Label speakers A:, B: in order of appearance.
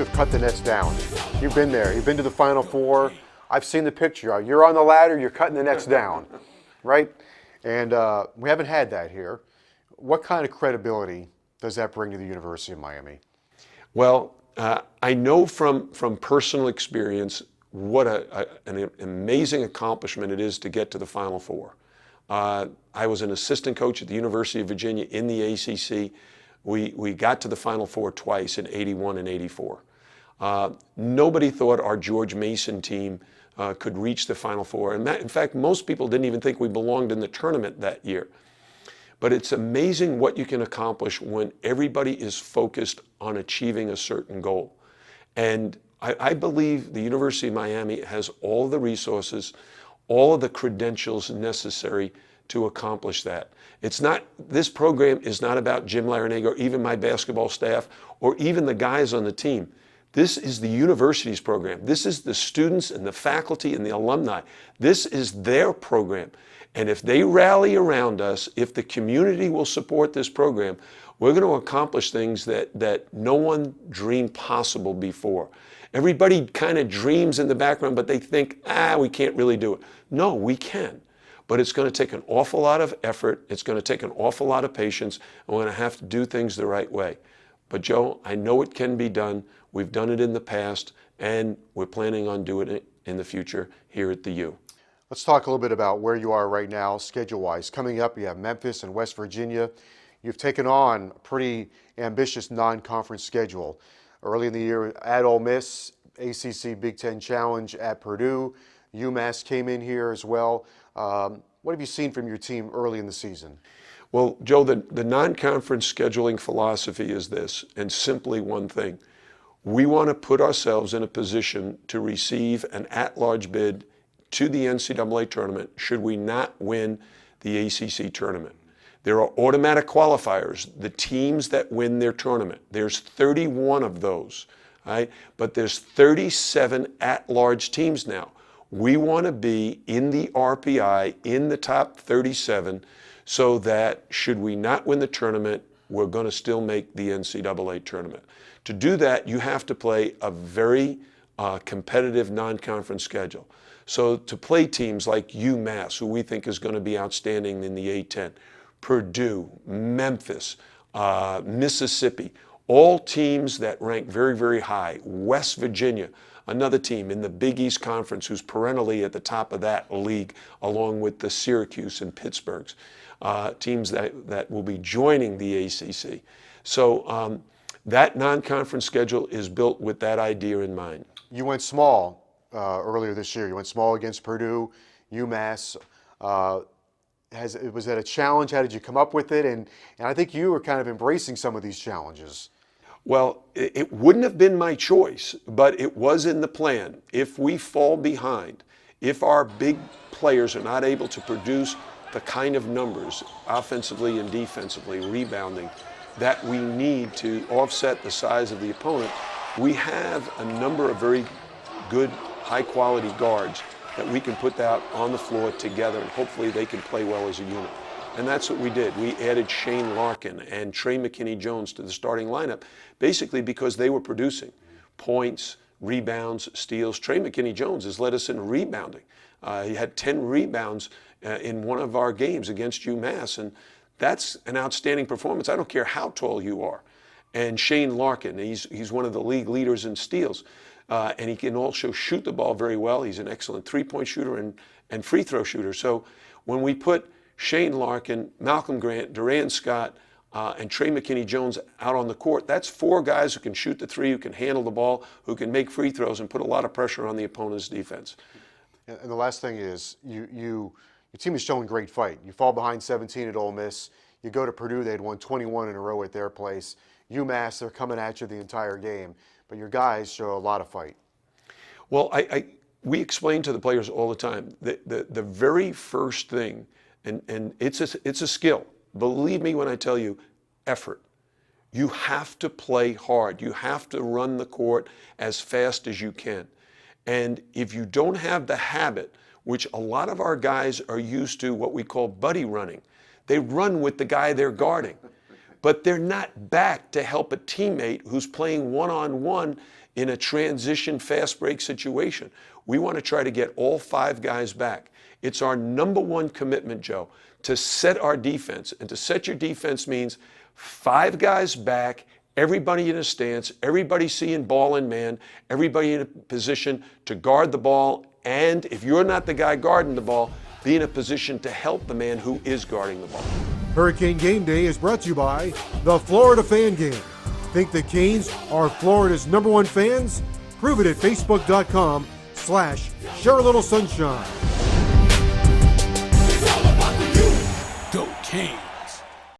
A: have cut the nets down. You've been there. You've been to the Final Four. I've seen the picture. You're on the ladder. You're cutting the nets down, right? And we haven't had that here. What kind of credibility does that bring to the University of Miami?
B: Well, I know from personal experience what an amazing accomplishment it is to get to the Final Four. I was an assistant coach at the University of Virginia in the ACC. We got to the Final Four twice in '81 and '84. Nobody thought our George Mason team could reach the Final Four. And in fact, most people didn't even think we belonged in the tournament that year. But it's amazing what you can accomplish when everybody is focused on achieving a certain goal. And I believe the University of Miami has all the resources, all of the credentials necessary to accomplish that. This program is not about Jim Larinaga or even my basketball staff or even the guys on the team. This is the university's program. This is the students and the faculty and the alumni. This is their program. And if they rally around us, if the community will support this program, we're going to accomplish things that no one dreamed possible before. Everybody kind of dreams in the background, but they think, we can't really do it. No, we can. But it's going to take an awful lot of effort. It's going to take an awful lot of patience. And we're going to have to do things the right way. But Joe, I know it can be done. We've done it in the past, and we're planning on doing it in the future here at the U.
A: Let's talk a little bit about where you are right now, schedule-wise. Coming up, you have Memphis and West Virginia. You've taken on a pretty ambitious non-conference schedule. Early in the year at Ole Miss, ACC Big Ten Challenge at Purdue. UMass came in here as well. What have you seen from your team early in the season?
B: Well, Joe, the non-conference scheduling philosophy is this, and simply one thing. We want to put ourselves in a position to receive an at-large bid to the NCAA tournament should we not win the ACC tournament. There are automatic qualifiers, the teams that win their tournament. There's 31 of those, right? But there's 37 at-large teams now. We want to be in the RPI, in the top 37, so that should we not win the tournament, we're going to still make the NCAA tournament. To do that, you have to play a very competitive non-conference schedule. So to play teams like UMass, who we think is going to be outstanding in the A-10, Purdue, Memphis, Mississippi, all teams that rank very, very high. West Virginia, another team in the Big East Conference who's perennially at the top of that league, along with the Syracuse and Pittsburghs, teams that will be joining the ACC. So that non-conference schedule is built with that idea in mind.
A: You went small earlier this year. You went small against Purdue, UMass. Was that a challenge? How did you come up with it? And I think you were kind of embracing some of these challenges.
B: Well, it wouldn't have been my choice, but it was in the plan. If we fall behind, if our big players are not able to produce the kind of numbers, offensively and defensively, rebounding, that we need to offset the size of the opponent, we have a number of very good, high-quality guards that we can put out on the floor together, and hopefully they can play well as a unit. And that's what we did. We added Shane Larkin and Trey McKinney-Jones to the starting lineup, basically because they were producing points, rebounds, steals. Trey McKinney-Jones has led us in rebounding. He had 10 rebounds in one of our games against UMass, and that's an outstanding performance. I don't care how tall you are. And Shane Larkin, he's one of the league leaders in steals. And he can also shoot the ball very well. He's an excellent three-point shooter and free throw shooter. So when we put Shane Larkin, Malcolm Grant, Durant Scott, and Trey McKinney-Jones out on the court, that's four guys who can shoot the three, who can handle the ball, who can make free throws and put a lot of pressure on the opponent's defense.
A: And the last thing is, your team is showing great fight. You fall behind 17 at Ole Miss. You go to Purdue, they'd won 21 in a row at their place. UMass, they're coming at you the entire game. But your guys show a lot of fight.
B: Well, we explain to the players all the time that the very first thing, and it's a skill. Believe me when I tell you, effort. You have to play hard. You have to run the court as fast as you can. And if you don't have the habit, which a lot of our guys are used to, what we call buddy running. They run with the guy they're guarding. but they're not back to help a teammate who's playing one-on-one in a transition fast break situation. We want to try to get all 5 guys back. It's our number one commitment, Joe, to set our defense. And to set your defense means 5 guys back, everybody in a stance, everybody seeing ball in man, everybody in a position to guard the ball, and if you're not the guy guarding the ball, be in a position to help the man who is guarding the ball.
C: Hurricane Game Day is brought to you by the Florida Fan Game. Think the Canes are Florida's #1 fans? Prove it at facebook.com/sharealittle sunshine.